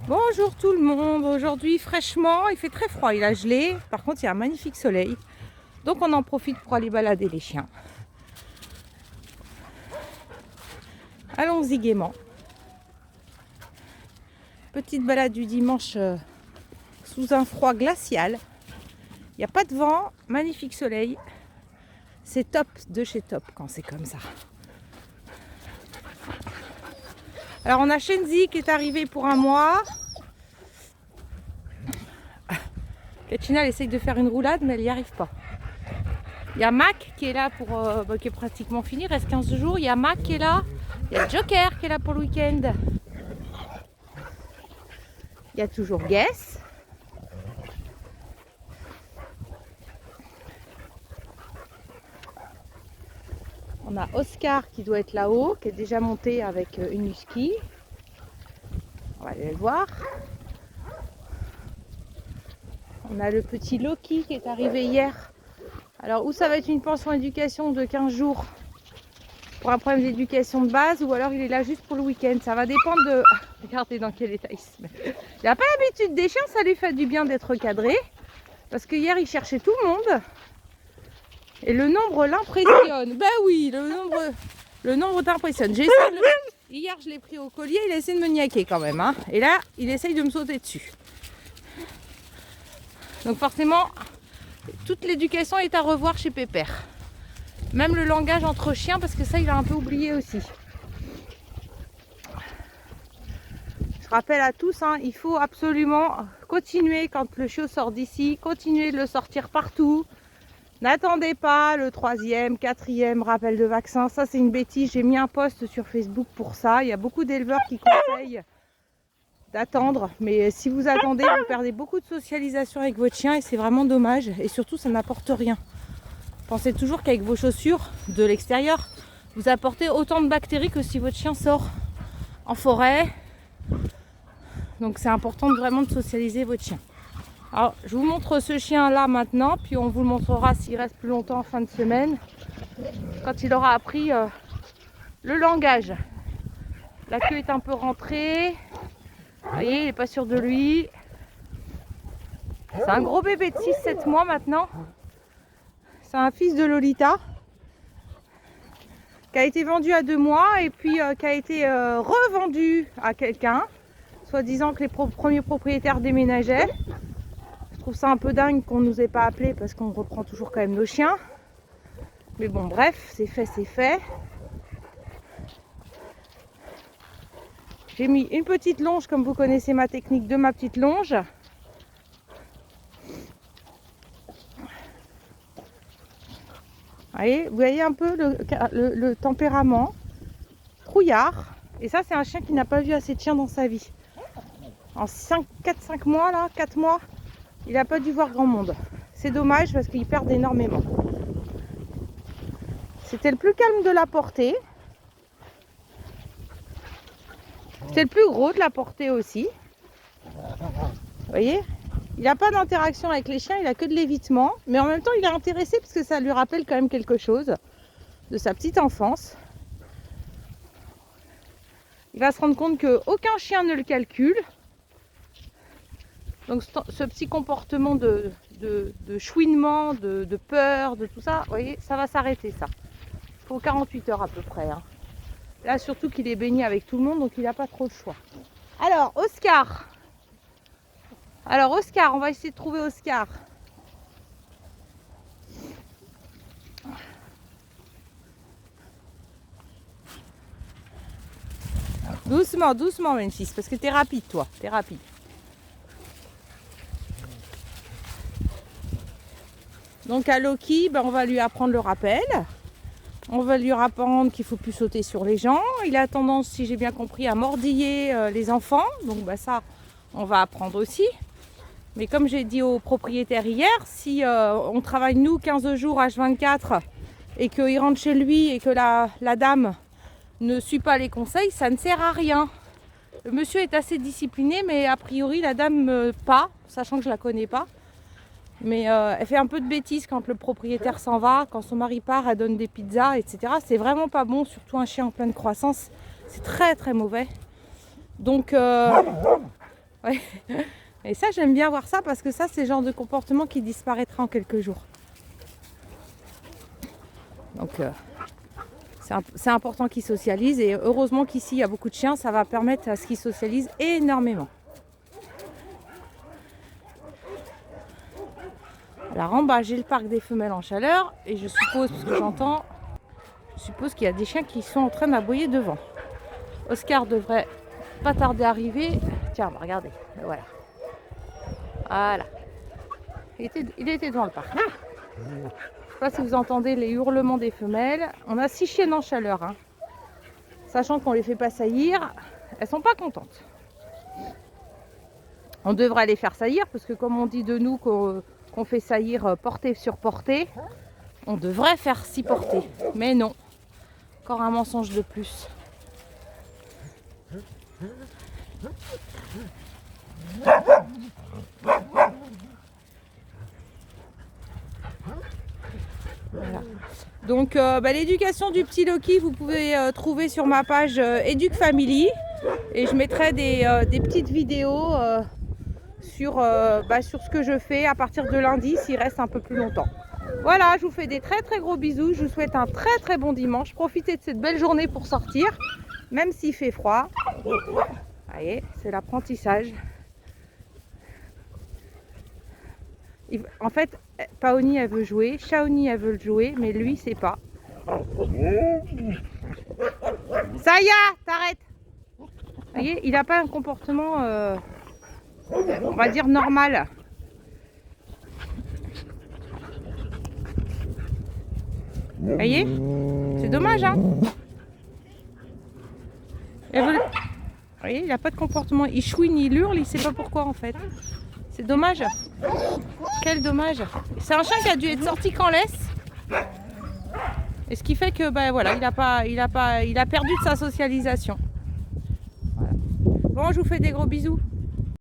Bonjour tout le monde, aujourd'hui fraîchement, il fait très froid, il a gelé, par contre il y a un magnifique soleil, donc on en profite pour aller balader les chiens. Allons-y gaiement. Petite balade du dimanche sous un froid glacial, il n'y a pas de vent, magnifique soleil, c'est top de chez top quand c'est comme ça. Alors on a Shenzi qui est arrivé pour un mois. Katrina elle essaye de faire une roulade mais elle n'y arrive pas. Il y a Mac qui est là pour qui est pratiquement fini, il reste 15 jours. Il y a Mac qui est là. Il y a Joker qui est là pour le week-end. Il y a toujours Guess. On a Oscar qui doit être là-haut, qui est déjà monté avec une husky. On va aller le voir. On a le petit Loki qui est arrivé hier. Alors, ou ça va être une pension éducation de 15 jours pour un problème d'éducation de base, ou alors il est là juste pour le week-end. Ça va dépendre de... Regardez dans quel état il se met. Il n'a pas l'habitude des chiens, ça lui fait du bien d'être cadré. Parce que hier, il cherchait tout le monde. Et le nombre l'impressionne. Ben oui, le nombre t'impressionne. Hier, je l'ai pris au collier, il a essayé de me niaquer quand même. Hein. Et là, il essaye de me sauter dessus. Donc forcément, toute l'éducation est à revoir chez Pépère. Même le langage entre chiens, parce que ça, il a un peu oublié aussi. Je rappelle à tous, hein, il faut absolument continuer quand le chiot sort d'ici, continuer de le sortir partout. N'attendez pas le 3e, 4e rappel de vaccin. Ça, c'est une bêtise. J'ai mis un post sur Facebook pour ça. Il y a beaucoup d'éleveurs qui conseillent d'attendre. Mais si vous attendez, vous perdez beaucoup de socialisation avec votre chien et c'est vraiment dommage. Et surtout, ça n'apporte rien. Pensez toujours qu'avec vos chaussures de l'extérieur, vous apportez autant de bactéries que si votre chien sort en forêt. Donc, c'est important vraiment de socialiser votre chien. Alors, je vous montre ce chien là maintenant, puis on vous le montrera s'il reste plus longtemps en fin de semaine, quand il aura appris le langage. La queue est un peu rentrée, vous voyez, il n'est pas sûr de lui. C'est un gros bébé de 6-7 mois maintenant. C'est un fils de Lolita qui a été vendu à 2 mois et puis qui a été revendu à quelqu'un, soi-disant que les premiers propriétaires déménageaient. Je trouve ça un peu dingue qu'on ne nous ait pas appelé parce qu'on reprend toujours quand même nos chiens. Mais bon, bref, c'est fait, c'est fait. J'ai mis une petite longe, comme vous connaissez ma technique de ma petite longe. Vous voyez un peu le tempérament. Trouillard. Et ça, c'est un chien qui n'a pas vu assez de chiens dans sa vie. En 4-5 mois, là, 4 mois, il n'a pas dû voir grand monde. C'est dommage parce qu'il perd énormément. C'était le plus calme de la portée. C'était le plus gros de la portée aussi. Vous voyez, il n'a pas d'interaction avec les chiens, il n'a que de l'évitement. Mais en même temps, il est intéressé parce que ça lui rappelle quand même quelque chose de sa petite enfance. Il va se rendre compte qu'aucun chien ne le calcule. Donc ce petit comportement de chouinement, de peur, de tout ça, vous voyez, ça va s'arrêter ça. Il faut 48 heures à peu près. Hein. Là surtout qu'il est baigné avec tout le monde, donc il n'a pas trop le choix. Alors Oscar. On va essayer de trouver Oscar. Doucement, doucement Memphis, parce que t'es rapide toi, t'es rapide. Donc à Loki, on va lui apprendre le rappel. On va lui apprendre qu'il ne faut plus sauter sur les gens. Il a tendance, si j'ai bien compris, à mordiller les enfants. Donc ça, on va apprendre aussi. Mais comme j'ai dit au propriétaire hier, si on travaille nous 15 jours H24 et qu'il rentre chez lui et que la dame ne suit pas les conseils, ça ne sert à rien. Le monsieur est assez discipliné, mais a priori la dame pas, sachant que je ne la connais pas. Mais elle fait un peu de bêtises quand le propriétaire s'en va, quand son mari part, elle donne des pizzas, etc. C'est vraiment pas bon, surtout un chien en pleine croissance. C'est très très mauvais. Donc Ouais. Et ça, j'aime bien voir ça parce que ça, c'est le genre de comportement qui disparaîtra en quelques jours. Donc, c'est important qu'ils socialisent. Et heureusement qu'ici, il y a beaucoup de chiens. Ça va permettre à ce qu'ils socialisent énormément. Alors en bas, j'ai le parc des femelles en chaleur. Et je suppose, parce que j'entends, je suppose qu'il y a des chiens qui sont en train d'aboyer devant. Oscar devrait pas tarder à arriver. Tiens, bah, regardez. Voilà. Voilà. Il était devant le parc. Ah, je ne sais pas si vous entendez les hurlements des femelles. On a 6 chiennes en chaleur. Hein. Sachant qu'on les fait pas saillir, elles sont pas contentes. On devrait les faire saillir parce que comme on dit de nous qu'on fait saillir portée sur portée, on devrait faire 6 portées. Mais non. Encore un mensonge de plus. Voilà. Donc l'éducation du petit Loki, vous pouvez trouver sur ma page Educ Family. Et je mettrai des petites vidéos sur ce que je fais à partir de lundi s'il reste un peu plus longtemps. Voilà, je vous fais des très très gros bisous. Je vous souhaite un très très bon dimanche. Profitez de cette belle journée pour sortir, même s'il fait froid. Vous voyez, c'est l'apprentissage. En fait, Paoni elle veut jouer, Shaoni elle veut jouer, mais lui c'est pas. Ça y est, t'arrêtes. Vous voyez, il n'a pas un comportement, on va dire, normal. Vous voyez, c'est dommage, hein. Vous voyez, il n'a pas de comportement. Il chouine, il hurle, il sait pas pourquoi en fait. C'est dommage. Quel dommage. C'est un chien qui a dû être sorti qu'en laisse. Et ce qui fait que voilà, il a perdu de sa socialisation. Voilà. Bon, je vous fais des gros bisous.